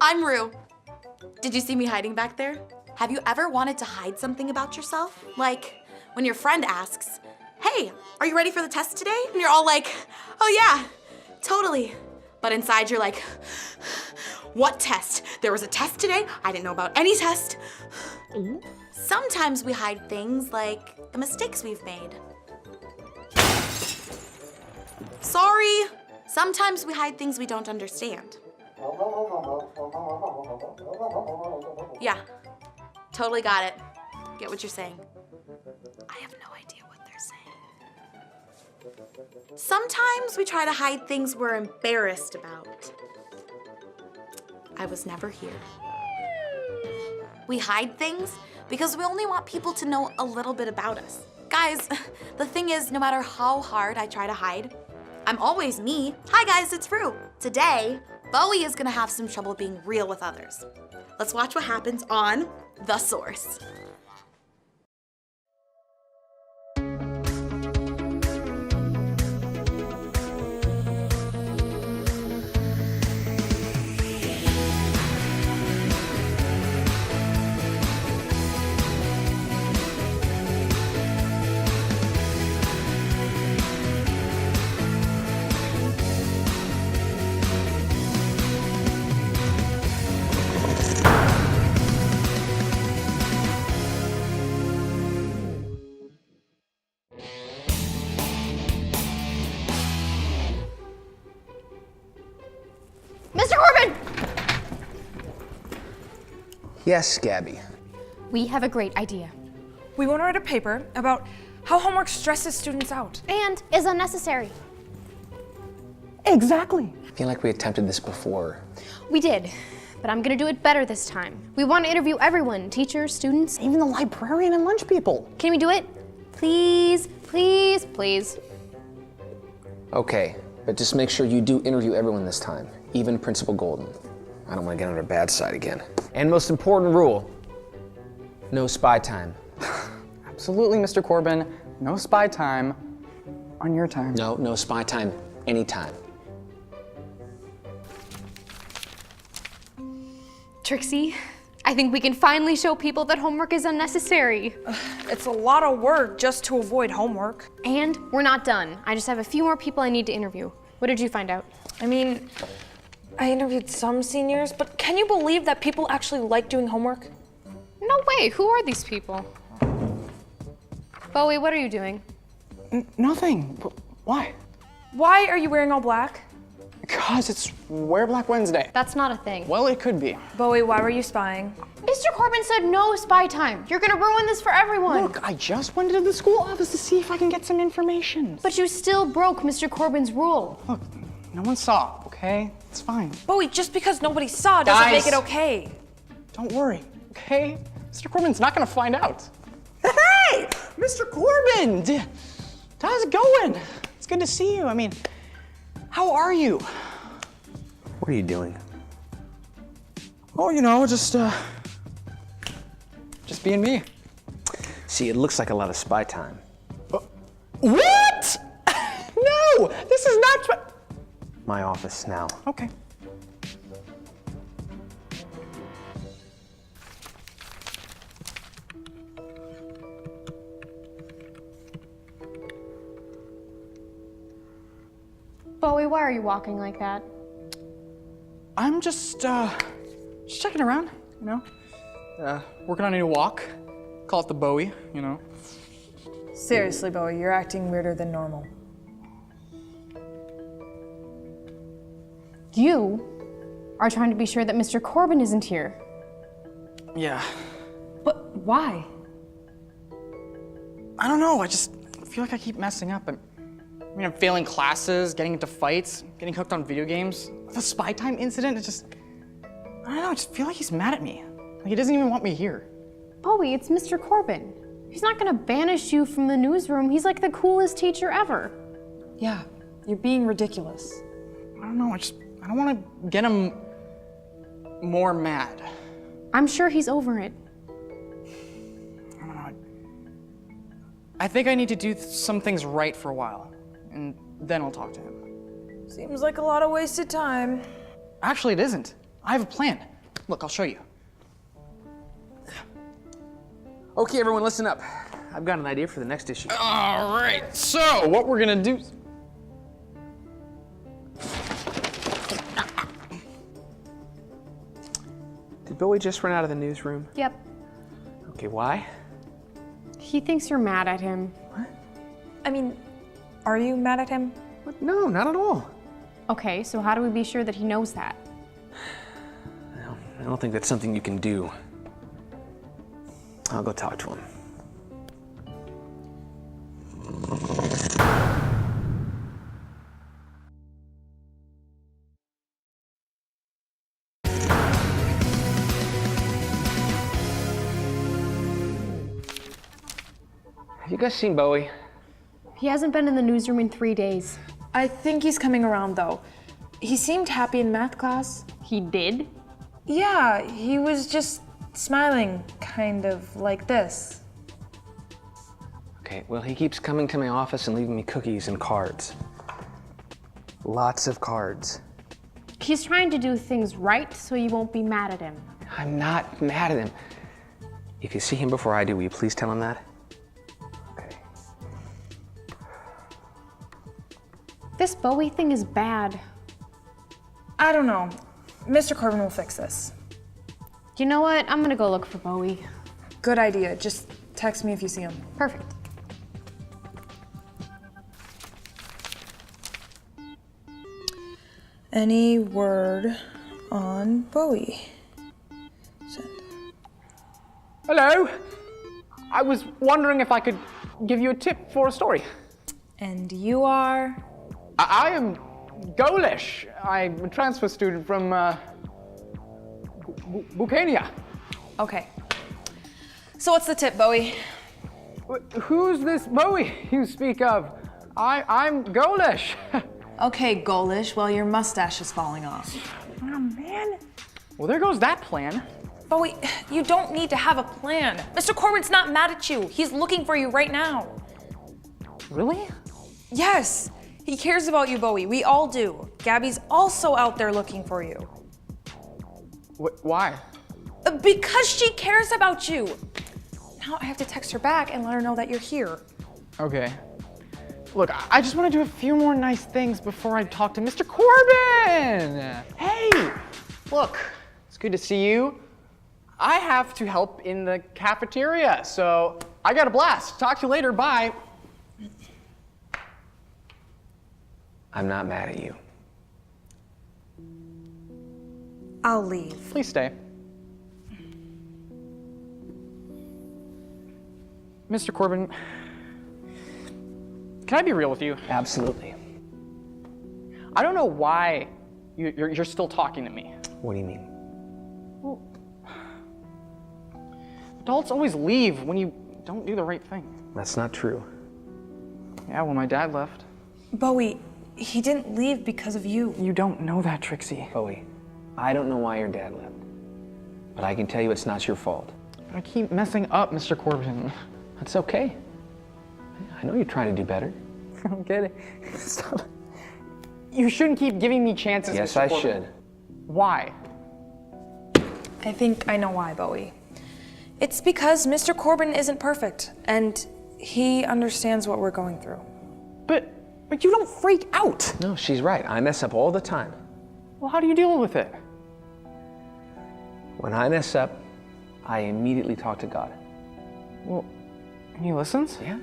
I'm Rue. Did you see me hiding back there? Have you ever wanted to hide something about yourself? Like when your friend asks, hey, are you ready for the test today? And you're all like, oh yeah, totally. But inside you're like, what test? There was a test today? I didn't know about any test. Sometimes we hide things like the mistakes we've made. Sorry. Sometimes we hide things we don't understand. Yeah, totally got it. Get what you're saying. I have no idea what they're saying. Sometimes we try to hide things we're embarrassed about. I was never here. We hide things because we only want people to know a little bit about us. Guys, the thing is, no matter how hard I try to hide, I'm always me. Hi guys, it's Rue. Today, Bowie is gonna have some trouble being real with others. Let's watch what happens on The Source. Mr. Corbin! Yes, Gabby. We have a great idea. We want to write a paper about how homework stresses students out. And is unnecessary. Exactly. I feel like we attempted this before. We did, but I'm gonna do it better this time. We want to interview everyone, teachers, students. Even the librarian and lunch people. Can we do it? Please, please, please. Okay, but just make sure you do interview everyone this time, even Principal Golden. I don't want to get on her bad side again. And most important rule, no spy time. Absolutely, Mr. Corbin. No spy time on your time. No spy time anytime. Trixie, I think we can finally show people that homework is unnecessary. It's a lot of work just to avoid homework. And we're not done. I just have a few more people I need to interview. What did you find out? I mean, I interviewed some seniors, but can you believe that people actually like doing homework? No way, who are these people? Bowie, what are you doing? Nothing. Why? Why are you wearing all black? Because it's Wear Black Wednesday. That's not a thing. Well, it could be. Bowie, why were you spying? Mr. Corbin said no spy time. You're gonna ruin this for everyone. Look, I just went into the school office to see if I can get some information. But you still broke Mr. Corbin's rule. Look, no one saw, okay? It's fine. Bowie, just because nobody saw doesn't Guys. make it okay. Don't worry, okay? Mr. Corbin's not gonna find out. Hey, Mr. Corbin! How's it going? It's good to see you. I mean, how are you? What are you doing? Oh, you know, just being me. See, it looks like a lot of spy time. What? No, this is not. My office now. Okay. Bowie, why are you walking like that? I'm just checking around, you know? Working on a new walk. Call it the Bowie, you know? Seriously, Bowie, you're acting weirder than normal. You are trying to be sure that Mr. Corbin isn't here. Yeah. But why? I don't know, I just feel like I keep messing up. I'm failing classes, getting into fights, getting hooked on video games. The spy time incident, I don't know, I just feel like he's mad at me. Like he doesn't even want me here. Bowie, it's Mr. Corbin. He's not gonna banish you from the newsroom. He's like the coolest teacher ever. Yeah, you're being ridiculous. I don't know, I don't want to get him more mad. I'm sure he's over it. I don't know. I think I need to do some things right for a while, and then I'll talk to him. Seems like a lot of wasted time. Actually, it isn't. I have a plan. Look, I'll show you. Okay, everyone, listen up. I've got an idea for the next issue. All right, so what we're gonna do... Did Bowie just run out of the newsroom? Yep. Okay, why? He thinks you're mad at him. I mean, are you mad at him? What? No, not at all. Okay, so how do we be sure that he knows that? Well, I don't think that's something you can do. I'll go talk to him. Have you guys seen Bowie? He hasn't been in the newsroom in 3 days. I think he's coming around though. He seemed happy in math class. He did? Yeah, he was just smiling, kind of like this. Okay, well, he keeps coming to my office and leaving me cookies and cards. Lots of cards. He's trying to do things right so you won't be mad at him. I'm not mad at him. If you see him before I do, will you please tell him that? Okay. This Bowie thing is bad. I don't know. Mr. Corbin will fix this. You know what? I'm gonna go look for Bowie. Good idea. Just text me if you see him. Perfect. Any word on Bowie? Send. Hello. I was wondering if I could give you a tip for a story. And you are? I am Gaulish. I'm a transfer student from Bucania. Okay. So what's the tip, Bowie? Who's this Bowie you speak of? I'm Gaulish. Okay, Gaulish, well, your mustache is falling off. Oh, man. Well, there goes that plan. Bowie, you don't need to have a plan. Mr. Corbin's not mad at you. He's looking for you right now. Really? Yes, he cares about you, Bowie. We all do. Gabby's also out there looking for you. Why? Because she cares about you. Now I have to text her back and let her know that you're here. Okay. Look, I just want to do a few more nice things before I talk to Mr. Corbin. Hey, look, it's good to see you. I have to help in the cafeteria, so I got a blast. Talk to you later, bye. I'm not mad at you. I'll leave. Please stay. Mr. Corbin, can I be real with you? Absolutely. I don't know why you're still talking to me. What do you mean? Adults always leave when you don't do the right thing. That's not true. Yeah, when my dad left. Bowie, he didn't leave because of you. You don't know that, Trixie. Bowie, I don't know why your dad left, but I can tell you it's not your fault. I keep messing up, Mr. Corbin. That's okay. I know you're trying to do better. I don't get it. Stop. You shouldn't keep giving me chances, Yes, Mr. I Corbin. should. Why? I think I know why, Bowie. It's because Mr. Corbin isn't perfect, and he understands what we're going through. But you don't freak out. No, she's right. I mess up all the time. Well, how do you deal with it? When I mess up, I immediately talk to God. Well, he listens? Yeah.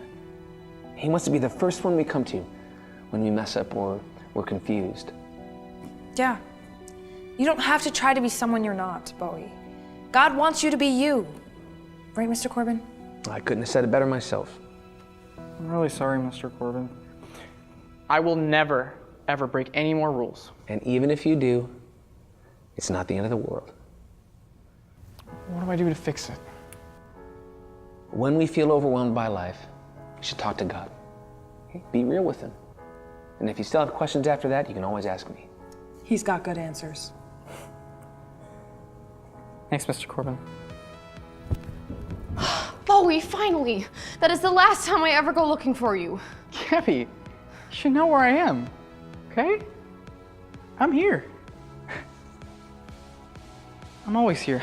He wants to be the first one we come to when we mess up or we're confused. Yeah. You don't have to try to be someone you're not, Bowie. God wants you to be you. Right, Mr. Corbin? I couldn't have said it better myself. I'm really sorry, Mr. Corbin. I will never, ever break any more rules. And even if you do, it's not the end of the world. What do I do to fix it? When we feel overwhelmed by life, we should talk to God. Okay? Be real with Him. And if you still have questions after that, you can always ask me. He's got good answers. Thanks, Mr. Corbin. Bowie, finally! That is the last time I ever go looking for you. Gabby, you should know where I am, okay? I'm here. I'm always here.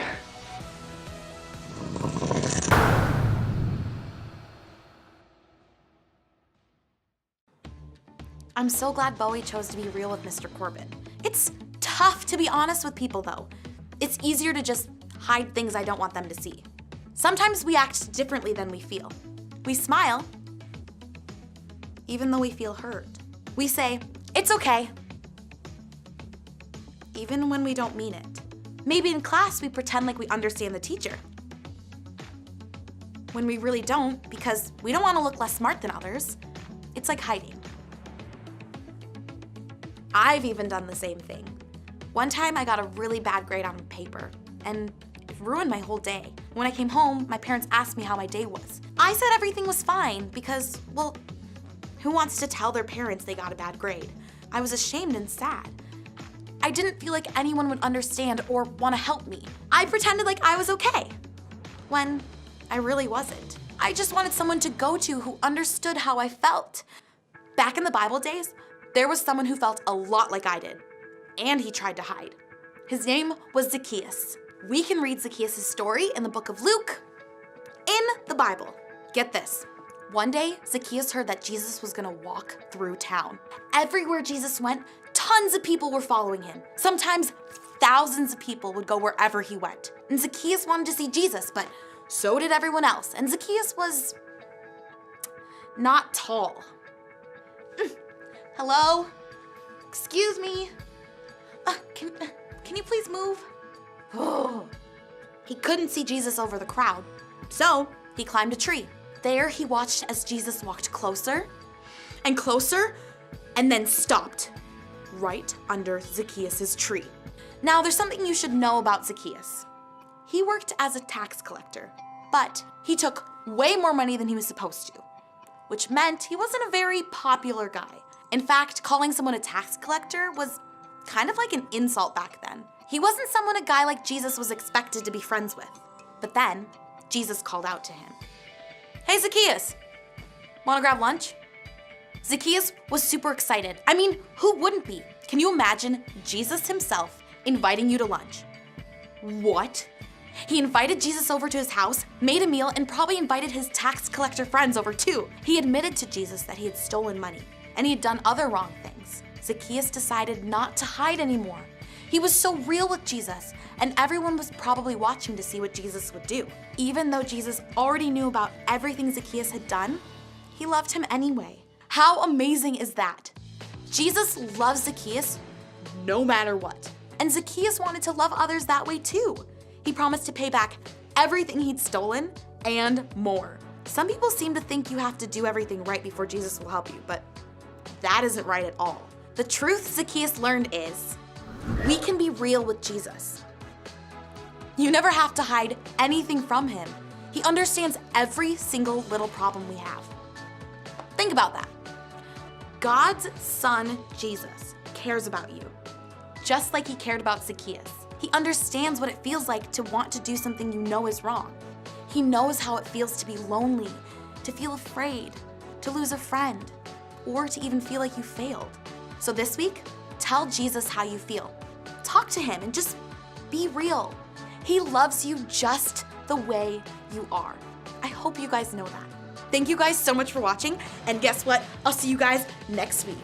I'm so glad Bowie chose to be real with Mr. Corbin. It's tough to be honest with people, though. It's easier to just hide things I don't want them to see. Sometimes we act differently than we feel. We smile, even though we feel hurt. We say, "It's okay," even when we don't mean it. Maybe in class we pretend like we understand the teacher, when we really don't, because we don't want to look less smart than others. It's like hiding. I've even done the same thing. One time I got a really bad grade on paper, and it ruined my whole day. When I came home, my parents asked me how my day was. I said everything was fine because, well, who wants to tell their parents they got a bad grade? I was ashamed and sad. I didn't feel like anyone would understand or want to help me. I pretended like I was okay, when I really wasn't. I just wanted someone to go to who understood how I felt. Back in the Bible days, there was someone who felt a lot like I did, and he tried to hide. His name was Zacchaeus. We can read Zacchaeus' story in the book of Luke, in the Bible. Get this. One day, Zacchaeus heard that Jesus was gonna walk through town. Everywhere Jesus went, tons of people were following him. Sometimes thousands of people would go wherever he went. And Zacchaeus wanted to see Jesus, but so did everyone else. And Zacchaeus was not tall. Hello? Excuse me? Can you please move? Oh. He couldn't see Jesus over the crowd, so he climbed a tree. There he watched as Jesus walked closer and closer and then stopped right under Zacchaeus' tree. Now, there's something you should know about Zacchaeus. He worked as a tax collector, but he took way more money than he was supposed to, which meant he wasn't a very popular guy. In fact, calling someone a tax collector was kind of like an insult back then. He wasn't someone a guy like Jesus was expected to be friends with. But then, Jesus called out to him. "Hey, Zacchaeus, wanna grab lunch?" Zacchaeus was super excited. I mean, who wouldn't be? Can you imagine Jesus himself inviting you to lunch? What? He invited Jesus over to his house, made a meal, and probably invited his tax collector friends over too. He admitted to Jesus that he had stolen money, and he had done other wrong things. Zacchaeus decided not to hide anymore. He was so real with Jesus, and everyone was probably watching to see what Jesus would do. Even though Jesus already knew about everything Zacchaeus had done, he loved him anyway. How amazing is that? Jesus loves Zacchaeus no matter what. And Zacchaeus wanted to love others that way too. He promised to pay back everything he'd stolen and more. Some people seem to think you have to do everything right before Jesus will help you, but that isn't right at all. The truth Zacchaeus learned is, we can be real with Jesus. You never have to hide anything from him. He understands every single little problem we have. Think about that. God's son, Jesus, cares about you, just like he cared about Zacchaeus. He understands what it feels like to want to do something you know is wrong. He knows how it feels to be lonely, to feel afraid, to lose a friend, or to even feel like you failed. So this week, tell Jesus how you feel. Talk to him and just be real. He loves you just the way you are. I hope you guys know that. Thank you guys so much for watching, and guess what? I'll see you guys next week.